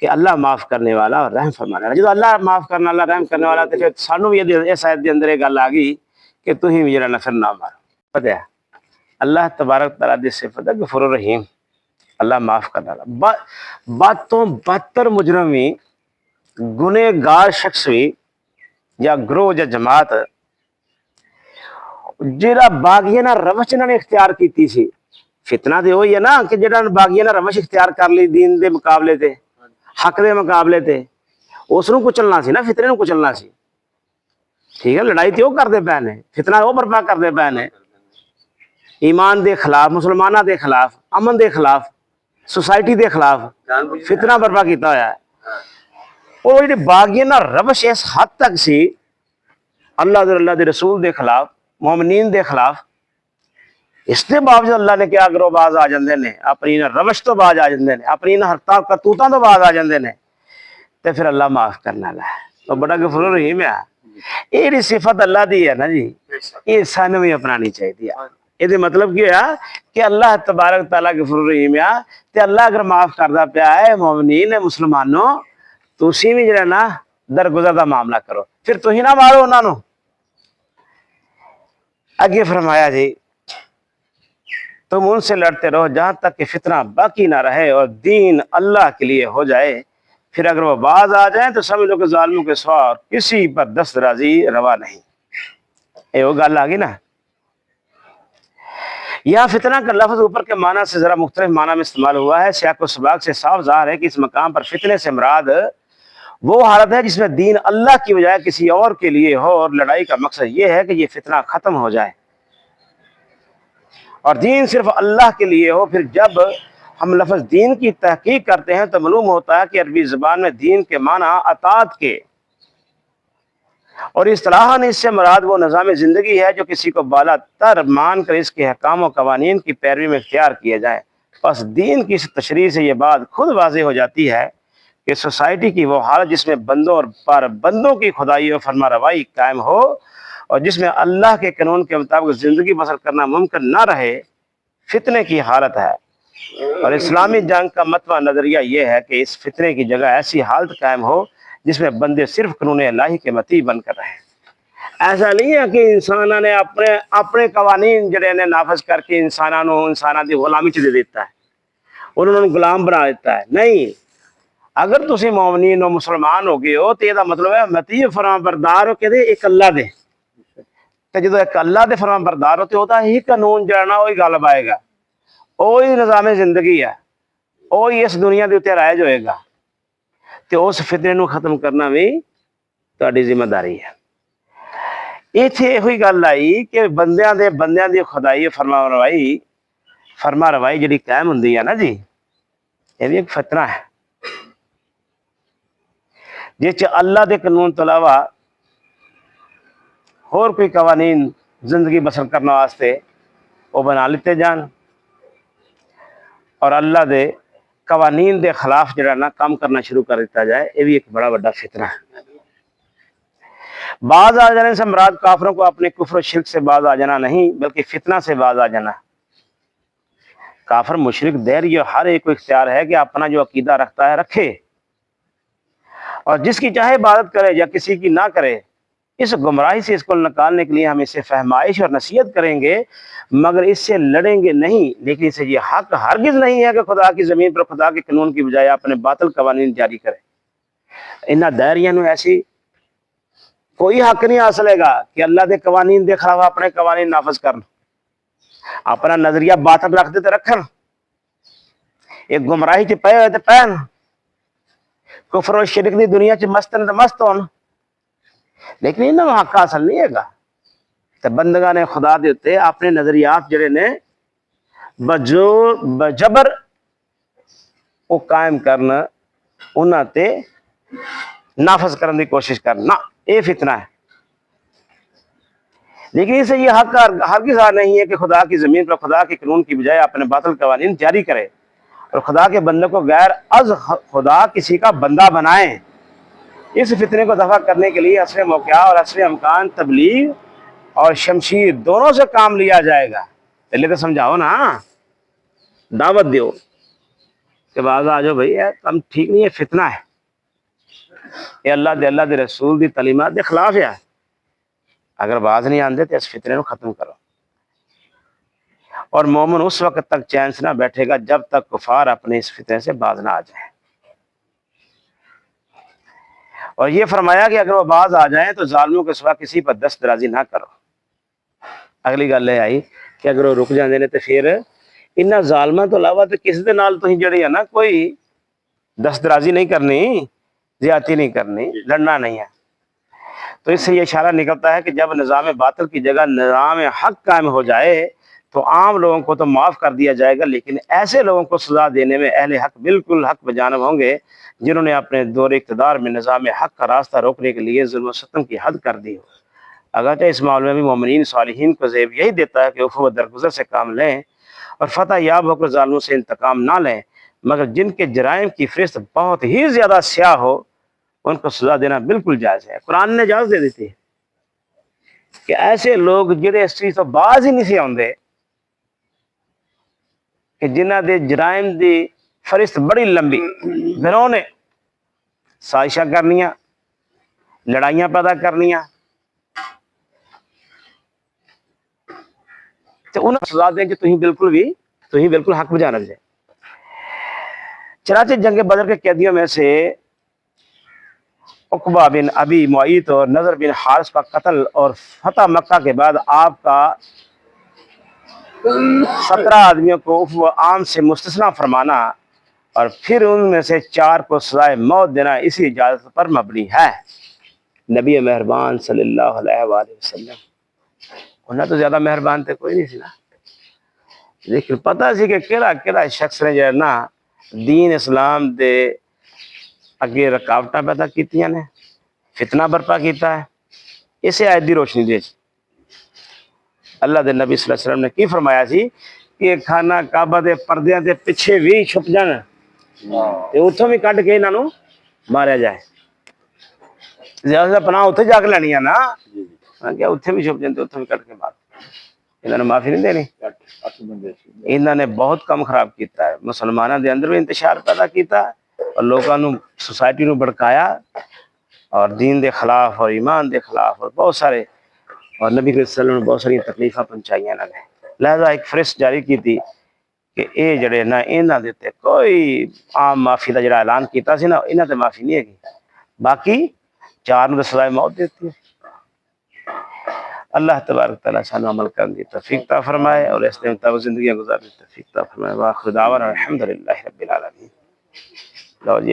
کہ اللہ معاف کرنے والا اور رحم فرمانے والا. جب اللہ معاف کرنا اللہ رحم کرنے والا تو پھر سانو بھی اس آیت کے اندر ایک گل آ گئی کہ تھی بھی جڑا نفر نہ مارو. پتہ ہے اللہ تبارک تعالیٰ دی صفت ہے غفور الرحیم, اللہ معاف کرنے والا. باتوں بدتر مجرم بھی گنہ گار شخص بھی یا گروہ یا جماعت جہاں باغیانہ روش انہوں نے اختیار کی سی, فتنہ تو وہی ہے نا کہ جہاں باغیانہ روش اختیار کر لی دین دے مقابلے تے, حق دے مقابلے تے, اس نو کچلنا سی نا, فتنے نو کچلنا سی. ٹھیک ہے, لڑائی تو وہ کرتے پے نے, فتنہ وہ برپا کرتے پے نے, ایمان دے خلاف, مسلمانوں دے خلاف, امن دے خلاف, سوسائٹی دے خلاف فتنہ برپا کیتا ہوا ہے. اور جی باغیانہ روش اس حد تک سی اللہ دے رسول دے خلاف, مومنین دے خلاف, اس کے باوجود اللہ نے کیا کرو باز آ جاندے نے, اپنی روش تو باز آ جاندے نے, اپنی حرکتاں کرتوتاں تو باز آ جاندے نے, تے پھر اللہ معاف کرنا ہے. تو بڑا غفور الرحیم ہے. یہ صفت اللہ دی ہے نا جی, یہ سانو بھی اپنانی چاہیے. یہ مطلب کیا ہے کہ اللہ تبارک تعالیٰ غفور الرحیم ہے, تے اللہ اگر معاف کردا پیا ہے مومنین مسلمانوں, تسی بھی جڑا نا درگزر دا معاملہ کرو, پھر تسی نہ مارو انہاں نو. آگے فرمایا جی تم ان سے لڑتے رہو جہاں تک کہ فتنہ باقی نہ رہے اور دین اللہ کے لیے ہو جائے, پھر اگر وہ باز آ جائیں تو سمجھ لو کہ ظالموں کے سوا کسی پر دست درازی روا نہیں. وہ گل آ گئی نا. یہاں فتنہ کا لفظ اوپر کے معنی سے ذرا مختلف معنی میں استعمال ہوا ہے. سیاق و سباق سے صاف ظاہر ہے کہ اس مقام پر فتنے سے مراد وہ حالت ہے جس میں دین اللہ کی بجائے کسی اور کے لیے ہو, اور لڑائی کا مقصد یہ ہے کہ یہ فتنہ ختم ہو جائے اور دین صرف اللہ کے لیے ہو. پھر جب ہم لفظ دین کی تحقیق کرتے ہیں تو معلوم ہوتا ہے کہ عربی زبان میں دین کے معنی اطاعت کے, اور اصطلاحاً اس سے مراد وہ نظام زندگی ہے جو کسی کو بالا تر مان کر اس کے حکام و قوانین کی پیروی میں اختیار کیا جائے. بس دین کی اس تشریح سے یہ بات خود واضح ہو جاتی ہے کہ سوسائٹی کی وہ حالت جس میں بندوں اور پر بندوں کی خدائی و فرما روائی قائم ہو اور جس میں اللہ کے قانون کے مطابق زندگی بسر کرنا ممکن نہ رہے, فتنے کی حالت ہے. اور اسلامی جنگ کا متوع نظریہ یہ ہے کہ اس فتنے کی جگہ ایسی حالت قائم ہو جس میں بندے صرف قانون الہی کے مطیع بن کر رہیں. ایسا نہیں ہے کہ انسانوں نے اپنے قوانین جڑے نے نافذ کر کے انسانوں کی غلامی چ دے دیتا ہے, انہوں نے غلام بنا دیتا ہے. نہیں, اگر تسی مومنین و مسلمان ہو گئے ہو تو یہ مطلب ہے مطیع فرما بردار ہو کہ ایک اللہ دے, تو جدو ایک اللہ دے فرما بردار ہوتے ہوتا ہی قانون جڑنا وہی غالب آئے گا, وہی نظام زندگی ہے, وہی اس دنیا کے اتنے رائج ہوئے گا. تو اس فتنے نو ختم کرنا بھی تہاڈی ذمہ داری ہے. اتنے یہ گل آئی کہ بندیاں دی خدائی فرما روائی جڑی قائم ہوندی ہے نا جی, یہ بھی ایک فتنہ ہے جس اللہ دے قانون تو علاوہ اور کوئی قوانین زندگی بسر کرنے واسطے وہ بنا لیتے جان, اور اللہ دے قوانین دے خلاف جڑا نا کام کرنا شروع کر دیتا جائے. یہ بھی ایک بڑا بڑا فتنہ ہے. باز آ جانے سے مراد کافروں کو اپنے کفر و شرک سے باز آ جانا نہیں, بلکہ فتنہ سے باز آ جانا. کافر مشرک دیر یہ ہر ایک کو اختیار ہے کہ اپنا جو عقیدہ رکھتا ہے رکھے, اور جس کی چاہے عبادت کرے یا کسی کی نہ کرے. اس گمراہی سے اس کو نکالنے کے لیے ہم اسے فہمائش اور نصیحت کریں گے, مگر اس سے لڑیں گے نہیں. لیکن اسے یہ حق ہرگز نہیں ہے کہ خدا کی زمین پر خدا کے قانون کی بجائے اپنے باطل قوانین جاری کرے. انہاں دائریاں نو ایسی کوئی حق نہیں حاصلے گا کہ اللہ دے قوانین دے خلاف اپنے قوانین نافذ کرن, اپنا نظریہ باطل رکھ دے تے رکھن, ایک گمراہی چ پے ہوئے تے پہن, کفر و شرک دی دنیا چ مستن تے مست ہون, لیکن انہاں حق حاصل نہیں ہے گا. تے بندگاں نے خدا دے تے اپنے نظریات جڑے نے بجبر وہ قائم کرنا, انہاں تے نافذ کرنے کی کوشش کرنا, یہ فتنہ ہے. لیکن اسے یہ حق ہرگز نہیں ہے کہ خدا کی زمین پر خدا کے قانون کی بجائے اپنے باطل قوانین جاری کرے اور خدا کے بندے کو غیر از خدا کسی کا بندہ بنائیں. اس فتنے کو دفع کرنے کے لیے عصر موقع اور عصر امکان, تبلیغ اور شمشیر دونوں سے کام لیا جائے گا. پہلے تو سمجھاؤ نا, دعوت دیو, کہ باز آ جاؤ بھائی کم ٹھیک نہیں ہے، فتنہ ہے، یہ اللہ دے رسول دی تعلیمات دے خلاف ہے، اگر باز نہیں آندے تو اس فتنے کو ختم کرو۔ اور مومن اس وقت تک چین سے نہ بیٹھے گا جب تک کفار اپنے اس فتنے سے باز نہ آ جائیں۔ اور یہ فرمایا کہ اگر وہ باز آ جائیں تو ظالموں کے سوا کسی پر دست درازی نہ کرو۔ اگلی گل یہ آئی کہ اگر وہ رک جاندے نے تو پھر انہاں ظالماں تو علاوہ تو کسی دے نال تسی جڑی ہے نا کوئی دست درازی نہیں کرنی، زیادتی نہیں کرنی، لڑنا نہیں ہے۔ تو اس سے یہ اشارہ نکلتا ہے کہ جب نظام باطل کی جگہ نظام حق قائم ہو جائے تو عام لوگوں کو تو معاف کر دیا جائے گا، لیکن ایسے لوگوں کو سزا دینے میں اہل حق بالکل حق بجانب ہوں گے جنہوں نے اپنے دور اقتدار میں نظام حق کا راستہ روکنے کے لیے ظلم و ستم کی حد کر دی ہو۔ اگرچہ اس معاملے میں بھی مومنین صالحین کو زیب یہی دیتا ہے کہ عفو و درگزر سے کام لیں اور فتح یاب ہو کر ظالموں سے انتقام نہ لیں، مگر جن کے جرائم کی فہرست بہت ہی زیادہ سیاہ ہو ان کو سزا دینا بالکل جائز ہے۔ قرآن نے اجازت دے دیتی ہے کہ ایسے لوگ جڑے اس چیز تو باز ہی نہیں سے آندے کہ جنہ دے جرائم دی فہرست بڑی لمبی، گھروں نے سازشاں کرنیاں، لڑائیاں پیدا کرنیاں، تو انہوں سزا دیں کہ تھی بالکل حق بجا رکھ جائے۔ چنانچہ جنگ بدر کے قیدیوں میں سے عقبہ بن ابی معیط اور نضر بن حارث کا قتل اور فتح مکہ کے بعد آپ کا 17 آدمیوں کو عفو عام سے مستثنی فرمانا اور پھر ان میں سے 4 کو سزائے موت دینا اسی اجازت پر مبنی ہے۔ نبی مہربان صلی اللہ علیہ وآلہ وسلم انہیں تو زیادہ مہربان تھے کوئی نہیں سی نا، لیکن پتہ سی کہ کیڑا شخص نے جو ہے نا دین اسلام دے اگے رکاوٹاں پیدا کیتیاں نے، فتنہ برپا کیتا ہے۔ اسے آیت دی روشنی دے اللہ دے نبی صلی اللہ علیہ وسلم نے کی فرمایا سی کہ خانہ کعبہ دے پردیاں دے پیچھے بھی چھپ جان تے اتھوں بھی کڈ کے انہاں نوں ماریا جائے، زیادہ پناہ اتھے جا کے لینی ہے نا، کہ اتھے بھی چھپ جاندے اتھوں بھی کڈ کے مار، انہاں نے معافی نہیں دینی۔ انہاں نے بہت کم خراب کیتا ہے، مسلمانوں دے اندر بھی انتشار پیدا کیتا اور لوگاں نوں سوسائٹی نوں بھڑکایا اور دین دے خلاف اور ایمان دے خلاف اور بہت سارے، اور نبی صلی اللہ علیہ وسلم نے بہت ساری تکلیفاں پہنچائیاں انہوں نے، لہذا ایک فہرست جاری کی تھی کہ اے جڑے نہ انہاں دے تے کوئی عام معافی دا جڑا اعلان کیتا سی نا انہاں تے معافی نہیں ہے، باقی 4 نوں سزائے موت دیتی ہے۔ اللہ تبارک تعالیٰ سانو عمل کرنے کی توفیق عطا فرمائے اور اس کے مطابق زندگیاں گزارنے کی توفیق عطا فرمائے۔ وآخر دعوانا الحمدللہ رب العالمین۔ لو جی